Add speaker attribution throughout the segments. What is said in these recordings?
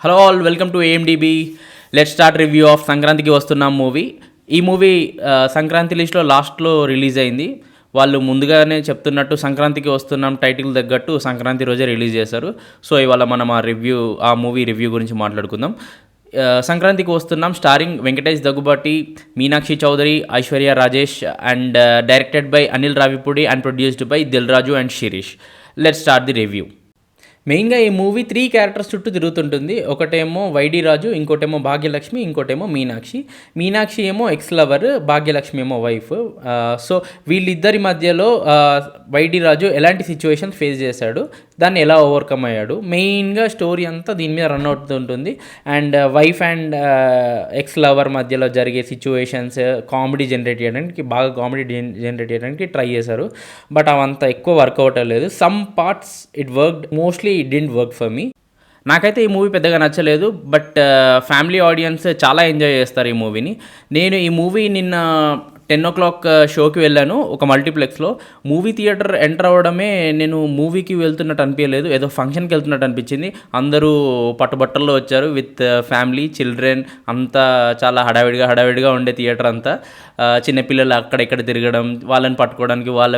Speaker 1: Hello all, welcome to AMDB. Let start review of Sankranthiki Vasthunnam movie. ఈ movie Sankranti లిస్ట్లో లాస్ట్లో release అయింది. వాళ్ళు ముందుగానే చెప్తున్నట్టు సంక్రాంతికి వస్తున్నాం టైటిల్ తగ్గట్టు సంక్రాంతి రోజే రిలీజ్ చేశారు. సో ఇవాళ మనం ఆ మూవీ రివ్యూ గురించి మాట్లాడుకుందాం. Sankranthiki Vasthunam starring Venkatesh Daggubati, Meenakshi Chaudhary, Aishwarya Rajesh and directed by Anil Ravipudi and produced by Dil Raju and Sirish. Let start the review. మెయిన్గా ఈ మూవీ 3 క్యారెక్టర్స్ చుట్టూ తిరుగుతుంటుంది. ఒకటేమో వైడి రాజు, ఇంకోటేమో భాగ్యలక్ష్మి, ఇంకోటేమో మీనాక్షి. మీనాక్షి ఏమో ఎక్స్ లవర్, భాగ్యలక్ష్మి ఏమో వైఫ్. సో వీళ్ళిద్దరి మధ్యలో వైడి రాజు ఎలాంటి సిచ్యువేషన్స్ ఫేస్ చేశాడు, దాన్ని ఎలా ఓవర్కమ్ అయ్యాడు, మెయిన్గా స్టోరీ అంతా దీని మీద రన్ అవుతుంటుంది. And wife and ex lover మధ్యలో జరిగే సిచ్యువేషన్స్ కామెడీ జనరేట్ చేయడానికి ట్రై చేశారు. బట్ అవంతా ఎక్కువ వర్కౌట్ అవ్వలేదు. Some parts it worked, mostly it didn't work for me. నాకైతే ఈ మూవీ పెద్దగా నచ్చలేదు, బట్ ఫ్యామిలీ ఆడియన్స్ చాలా ఎంజాయ్ చేస్తారు ఈ మూవీని. నేను ఈ మూవీ నిన్న 10 o'clock షోకి వెళ్ళాను ఒక మల్టీప్లెక్స్లో. మూవీ థియేటర్ ఎంటర్ అవ్వడమే నేను మూవీకి వెళ్తున్నట్టు అనిపించలేదు, ఏదో ఫంక్షన్కి వెళ్తున్నట్టు అనిపించింది. అందరూ పట్టుబట్టల్లో వచ్చారు విత్ ఫ్యామిలీ, చిల్డ్రన్, అంతా చాలా హడావిడిగా ఉండే థియేటర్ అంతా. చిన్నపిల్లలు అక్కడెక్కడ తిరగడం, వాళ్ళని పట్టుకోవడానికి వాళ్ళ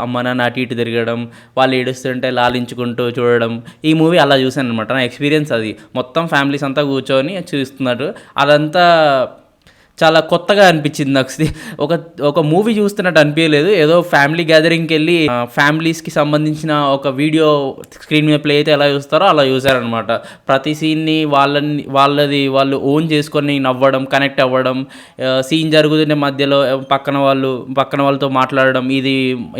Speaker 1: అమ్మ నాన్న అటు ఇటు తిరగడం, వాళ్ళు ఏడుస్తుంటే లాలించుకుంటూ చూడడం. ఈ మూవీ అలా చూశాను అనమాట. నా ఎక్స్పీరియన్స్ అది. మొత్తం ఫ్యామిలీస్ అంతా కూర్చొని చూస్తున్నారు. అదంతా చాలా కొత్తగా అనిపించింది నాకు. ఒక మూవీ చూస్తున్నట్టు అనిపించలేదు. ఏదో ఫ్యామిలీ గ్యాదరింగ్కి వెళ్ళి ఫ్యామిలీస్కి సంబంధించిన ఒక వీడియో స్క్రీన్ మీద ప్లే అయితే ఎలా చూస్తారో అలా చూసారనమాట. ప్రతి సీన్ని వాళ్ళు ఓన్ చేసుకొని నవ్వడం, కనెక్ట్ అవ్వడం, సీన్ జరుగుతున్న మధ్యలో పక్కన వాళ్ళతో మాట్లాడడం,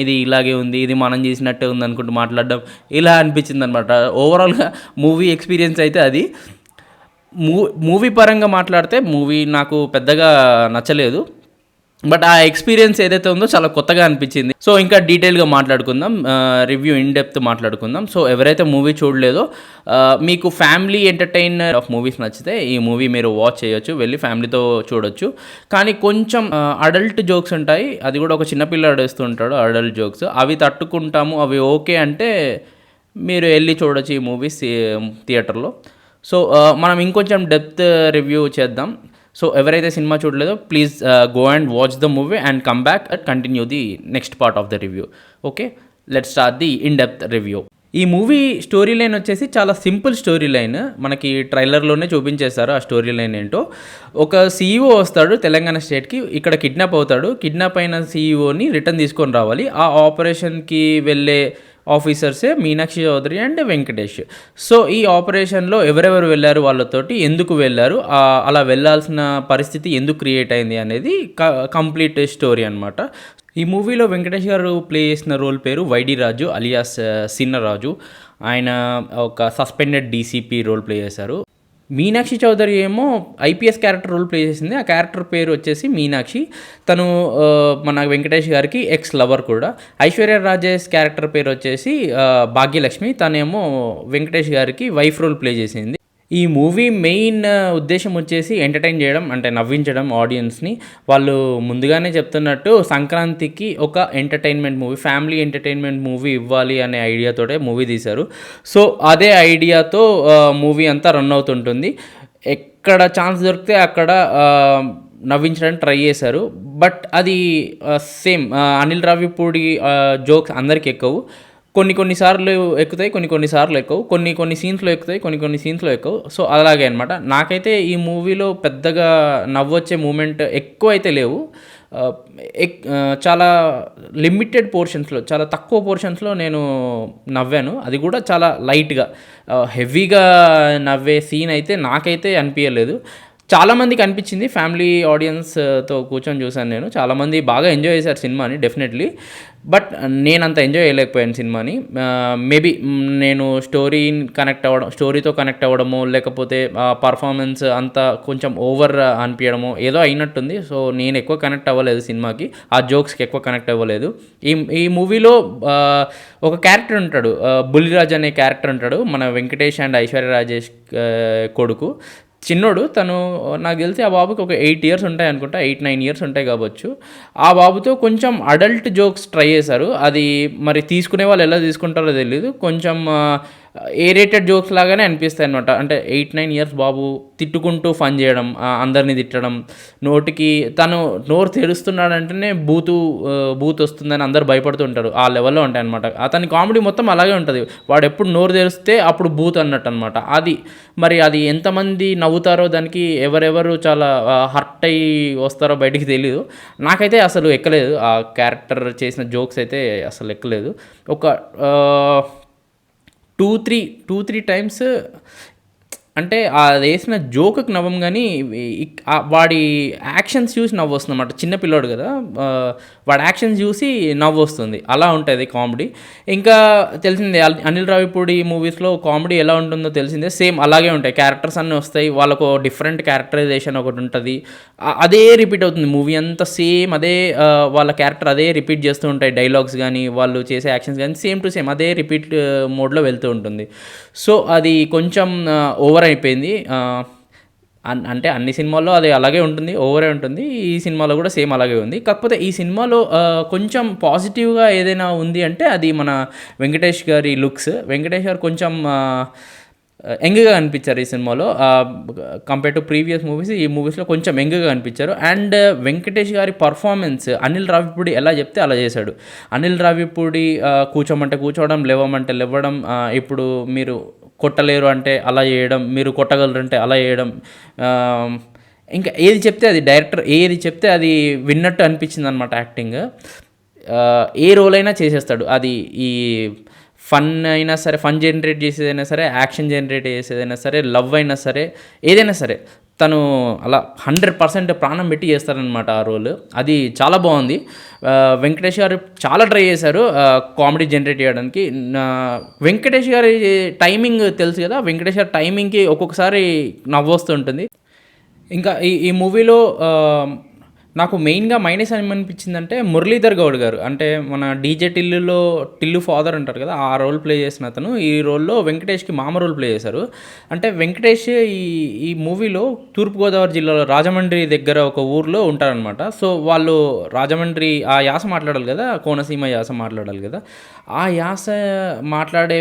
Speaker 1: ఇది ఇలాగే ఉంది, ఇది మనం చేసినట్టే ఉంది అనుకుంటూ మాట్లాడడం, ఇలా అనిపించింది అనమాట. ఓవరాల్గా మూవీ ఎక్స్పీరియన్స్ అయితే అది. మూవీ పరంగా మాట్లాడితే మూవీ నాకు పెద్దగా నచ్చలేదు, బట్ ఆ ఎక్స్పీరియన్స్ ఏదైతే ఉందో చాలా కొత్తగా అనిపించింది. సో ఇంకా డీటెయిల్గా మాట్లాడుకుందాం, రివ్యూ ఇన్ డెప్త్ మాట్లాడుకుందాం. సో ఎవరైతే మూవీ చూడలేదో, మీకు ఫ్యామిలీ ఎంటర్టైనర్ ఆఫ్ మూవీస్ నచ్చితే ఈ మూవీ మీరు వాచ్ చేయొచ్చు, వెళ్ళి ఫ్యామిలీతో చూడొచ్చు. కానీ కొంచెం అడల్ట్ జోక్స్ ఉంటాయి, అది కూడా ఒక చిన్నపిల్లాడు వేస్తుంటాడు అడల్ట్ జోక్స్. అవి తట్టుకుంటాము, అవి ఓకే అంటే మీరు వెళ్ళి చూడొచ్చు ఈ మూవీస్ థియేటర్లో. సో మనం ఇంకొంచెం డెప్త్ రివ్యూ చేద్దాం. సో ఎవరైతే సినిమా చూడలేదో please go and watch the movie and come back and continue the next part of the review. Okay, let's start the in depth review. ఈ మూవీ స్టోరీ లైన్ వచ్చేసి చాలా simple story line. మనకి ట్రైలర్లోనే చూపించేశారు ఆ story line ఏంటో. ఒక CEO వస్తాడు తెలంగాణ స్టేట్కి, ఇక్కడ కిడ్నాప్ అవుతాడు. కిడ్నాప్ అయిన సీఈఓని రిటర్న్ తీసుకొని రావాలి. ఆ ఆపరేషన్కి వెళ్ళే ఆఫీసర్సే మీనాక్షి చౌదరి అండ్ వెంకటేష్. సో ఈ ఆపరేషన్లో ఎవరెవరు వెళ్ళారు, వాళ్ళతోటి ఎందుకు వెళ్ళారు, అలా వెళ్ళాల్సిన పరిస్థితి ఎందుకు క్రియేట్ అయింది అనేది కంప్లీట్ స్టోరీ అనమాట. ఈ మూవీలో వెంకటేష్ గారు ప్లే చేసిన రోల్ పేరు వైడి రాజు అలియాస్ సిన్నరాజు. ఆయన ఒక సస్పెండెడ్ డీసీపీ రోల్ ప్లే చేశారు. మీనాక్షి చౌదరి ఏమో ఐపీఎస్ క్యారెక్టర్ రోల్ ప్లే చేసింది. ఆ క్యారెక్టర్ పేరు వచ్చేసి మీనాక్షి. తను మన వెంకటేష్ గారికి ఎక్స్ లవర్ కూడా. ఐశ్వర్య రాజేష్ క్యారెక్టర్ పేరు వచ్చేసి భాగ్యలక్ష్మి. తనేమో వెంకటేష్ గారికి వైఫ్ రోల్ ప్లే చేసింది. ఈ మూవీ మెయిన్ ఉద్దేశం వచ్చేసి ఎంటర్టైన్ చేయడం, అంటే నవ్వించడం ఆడియన్స్ని. వాళ్ళు ముందుగానే చెప్తున్నట్టు సంక్రాంతికి ఒక entertainment movie, family entertainment movie ఇవ్వాలి అనే ఐడియాతోటే మూవీ తీశారు. సో అదే ఐడియాతో మూవీ అంతా రన్ అవుతుంటుంది. ఎక్కడ ఛాన్స్ దొరికితే అక్కడ నవ్వించడానికి ట్రై చేశారు. బట్ అది సేమ్ అనిల్ రావిపూడి జోక్స్ అందరికి ఎక్కవు. కొన్నిసార్లు ఎక్కుతాయి, కొన్నిసార్లు ఎక్కవు. కొన్ని సీన్స్లో ఎక్కుతాయి, కొన్ని సీన్స్లో ఎక్కవు. సో అలాగే అనమాట. నాకైతే ఈ మూవీలో పెద్దగా నవ్వొచ్చే మూమెంట్ ఎక్కువ అయితే లేవు. చాలా లిమిటెడ్ పోర్షన్స్లో, చాలా తక్కువ పోర్షన్స్లో నేను నవ్వాను. అది కూడా చాలా లైట్గా. హెవీగా నవ్వే సీన్ అయితే నాకైతే అనిపించలేదు. చాలామందికి అనిపించింది. ఫ్యామిలీ ఆడియన్స్తో కూర్చొని చూశాను నేను. చాలామంది బాగా ఎంజాయ్ చేశారు సినిమాని డెఫినెట్లీ. బట్ నేను అంత ఎంజాయ్ చేయలేకపోయాను సినిమాని. మేబీ నేను స్టోరీతో కనెక్ట్ అవ్వడమో, లేకపోతే పర్ఫార్మెన్స్ అంతా కొంచెం ఓవర్ అనిపించడమో ఏదో అయినట్టుంది. సో నేను ఎక్కువ కనెక్ట్ అవ్వలేదు సినిమాకి, ఆ జోక్స్కి ఎక్కువ కనెక్ట్ అవ్వలేదు. ఈ మూవీలో ఒక క్యారెక్టర్ ఉంటాడు, బుల్లిరాజ్ అనే క్యారెక్టర్ ఉంటాడు, మన వెంకటేష్ అండ్ ఐశ్వర్య రాజేష్ కొడుకు. చిన్నోడు తను. నాకు తెలిసి ఆ బాబుకి ఒక 8 years ఉంటాయి అనుకుంటా, 8-9 years ఉంటాయి కావచ్చు. ఆ బాబుతో కొంచెం అడల్ట్ జోక్స్ ట్రై చేశారు. అది మరి తీసుకునే వాళ్ళు ఎలా తీసుకుంటారో తెలియదు. కొంచెం ఏ రేటెడ్ జోక్స్ లాగానే అనిపిస్తాయి అనమాట. అంటే 8-9 ఇయర్స్ బాబు తిట్టుకుంటూ ఫన్ చేయడం, అందరిని తిట్టడం, నోటికి తను నోరు తెరుస్తున్నాడంటేనే బూత్ వస్తుందని అందరూ భయపడుతుంటారు. ఆ లెవెల్లో ఉంటాయన్నమాట. అతని కామెడీ మొత్తం అలాగే ఉంటుంది. వాడు ఎప్పుడు నోరు తెరిస్తే అప్పుడు బూత్ అన్నట్టు అనమాట. మరి అది ఎంతమంది నవ్వుతారో దానికి ఎవరెవరు చాలా హర్ట్ అయ్యి వస్తారో బయటికి తెలీదు. నాకైతే అసలు ఎక్కలేదు. ఆ క్యారెక్టర్ చేసిన జోక్స్ అయితే అసలు ఎక్కలేదు. ఒక 2-3 టైమ్స్ అంటే అదేసిన జోక్‌కి నవ్వం గానీ, వాడి యాక్షన్స్ చూసి నవ్వొస్తుందన్నమాట. చిన్న పిల్లోడు గదా! వాడి యాక్షన్స్ చూసి నవ్వొస్తుంది. అలా ఉంటది కామెడీ. ఇంకా తెలిసిందే అనిల్ రావిపూడి మూవీస్‌లో కామెడీ ఎలా ఉంటుందో తెలిసిందే. సేమ్ అలాగే ఉంటాయి. క్యారెక్టర్స్ అన్నీ వస్తాయి. వాళ్ళకో డిఫరెంట్ క్యారెక్టరైజేషన్ ఒకటుంటది. అదే రిపీట్ అవుతుంది మూవీ అంతా సేమ్ అదే వాళ్ళ క్యారెక్టర్ అదే రిపీట్ చేస్తూ ఉంటాయి. డైలాగ్స్ గానీ, వాళ్ళు చేసే యాక్షన్స్ గానీ సేమ్ టు సేమ్ అదే రిపీట్ మోడ్‌లో వెళ్తూ ఉంటుంది. సో, అది కొంచెం ఓవర్ అయిపోయింది. అంటే అన్ని సినిమాల్లో అది అలాగే ఉంటుంది. ఓవరే ఉంటుంది. ఈ సినిమాలో కూడా సేమ్ అలాగే ఉంది. కాకపోతే ఈ సినిమాలో కొంచెం పాజిటివ్‌గా ఏదైనా ఉంది అంటే అది మన వెంకటేష్ గారి లుక్స్. వెంకటేష్ గారు కొంచెం యంగ్‌గా కనిపించారు ఈ సినిమాలో. కంపేర్ టు ప్రీవియస్ మూవీస్ ఈ మూవీస్‌లో కొంచెం యంగ్‌గా కనిపించారు. అండ్ వెంకటేష్ గారి పర్ఫార్మెన్స్ అనిల్ రావిపూడి ఎలా చెప్తే అలా చేశాడు. అనిల్ రావిపూడి కూర్చోమంటే కూర్చోవడం, లేవమంటే లేవడం, ఇప్పుడు మీరు కొట్టలేరు అంటే అలా చేయడం, మీరు కొట్టగలరు అంటే అలా చేయడం. ఇంకా ఏది చెప్తే అది డైరెక్టర్ ఏది చెప్తే అది విన్నట్టు అనిపించిందనమాట యాక్టింగ్. ఏ రోల్ అయినా చేసేస్తాడు. అది ఈ ఫన్ అయినా సరే, ఫన్ జనరేట్ చేసేదైనా సరే, యాక్షన్ జనరేట్ చేసేదైనా సరే, లవ్ అయినా సరే, ఏదైనా సరే తను అలా 100% ప్రాణం పెట్టి చేస్తారనమాట ఆ రోల్. అది చాలా బాగుంది. వెంకటేష్ గారు చాలా ట్రై చేశారు కామెడీ జనరేట్ చేయడానికి. వెంకటేష్ గారి టైమింగ్ తెలుసు కదా, వెంకటేష్ గారి టైమింగ్కి ఒక్కొక్కసారి నవ్వొస్తుంటుంది. ఇంకా ఈ ఈ మూవీలో నాకు మెయిన్‌గా మైనస్ ఏమనిపించిందంటే మురళీధర్ గౌడ్ గారు. అంటే మన 'డీజే టిల్లులో' టిల్లు ఫాదర్ అంటారు కదా, ఆ రోల్ ప్లే చేసిన అతను ఈ రోల్‌లో వెంకటేష్‌కి మామ రోల్ ప్లే చేశారు. అంటే వెంకటేష్ ఈ ఈ మూవీలో తూర్పుగోదావరి జిల్లాలో రాజమండ్రి దగ్గర ఒక ఊర్లో ఉంటారనమాట. సో, వాళ్ళు రాజమండ్రి ఆ యాస మాట్లాడాలి కదా, కోనసీమ యాస మాట్లాడాలి కదా. ఆ యాస మాట్లాడే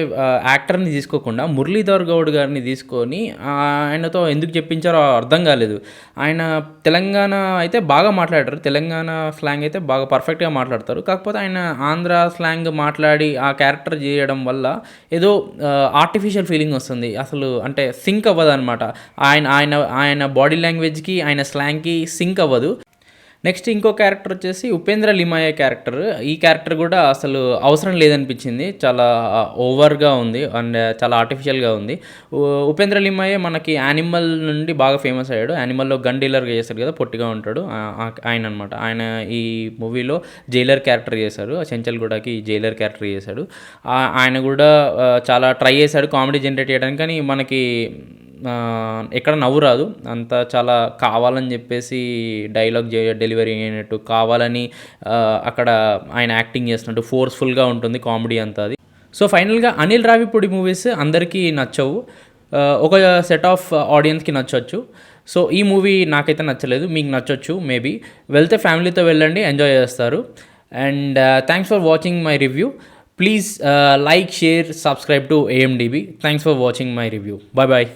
Speaker 1: యాక్టర్‌ని తీసుకోకుండా మురళీధర్ గౌడ్ గారిని తీసుకొని ఆయనతో ఎందుకు చెప్పించారో అర్థం కాలేదు. ఆయన తెలంగాణ అయితే బాగా మాట్లాడారు. తెలంగాణ స్లాంగ్ అయితే బాగా పర్ఫెక్ట్‌గా మాట్లాడతారు. కాకపోతే ఆయన ఆంధ్ర స్లాంగ్ మాట్లాడి ఆ క్యారెక్టర్ చేయడం వల్ల ఏదో ఆర్టిఫిషియల్ ఫీలింగ్ వస్తుంది. అసలు అంటే సింక్ అవ్వదనమాట. ఆయన ఆయన ఆయన బాడీ లాంగ్వేజ్‌కి, ఆయన స్లాంగ్‌కి సింక్ అవ్వదు. నెక్స్ట్ ఇంకో క్యారెక్టర్ వచ్చేసి ఉపేంద్ర లిమాయే క్యారెక్టర్. ఈ క్యారెక్టర్ కూడా అసలు అవసరం లేదనిపించింది. చాలా ఓవర్‌గా ఉంది అండ్ చాలా ఆర్టిఫిషియల్‌గా ఉంది. ఉపేంద్ర లిమాయే మనకి 'యానిమల్' నుండి బాగా ఫేమస్ అయ్యాడు. 'యానిమల్‌లో గన్ డీలర్‌గా చేశాడు కదా, పొట్టిగా ఉంటాడు. ఆయన అనమాట. ఆయన ఈ మూవీలో జైలర్ క్యారెక్టర్ చేశారు. చెంచల్గూడకి జైలర్ క్యారెక్టర్ చేశాడు. ఆయన కూడా చాలా ట్రై చేశాడు కామెడీ జనరేట్ చేయడానికి. కానీ మనకి ఎక్కడ నవ్వు రాదు. అంతా చాలా కావాలని చెప్పేసి డైలాగ్ డెలివరీ అయినట్టు, కావాలని అక్కడ ఆయన యాక్టింగ్ చేస్తున్నట్టు ఫోర్స్‌ఫుల్‌గా ఉంటుంది కామెడీ అంతా అది. సో, ఫైనల్‌గా అనిల్ రావిపూడి మూవీస్ అందరికీ నచ్చవు. ఒక సెట్ ఆఫ్ ఆడియన్స్‌కి నచ్చొచ్చు. సో, ఈ మూవీ నాకైతే నచ్చలేదు. మీకు నచ్చొచ్చు మేబీ. వెళ్తే ఫ్యామిలీతో వెళ్ళండి, ఎంజాయ్ చేస్తారు. And thanks for watching my review. Please like, share, subscribe to AMDB. Thanks for watching my review. Bye bye.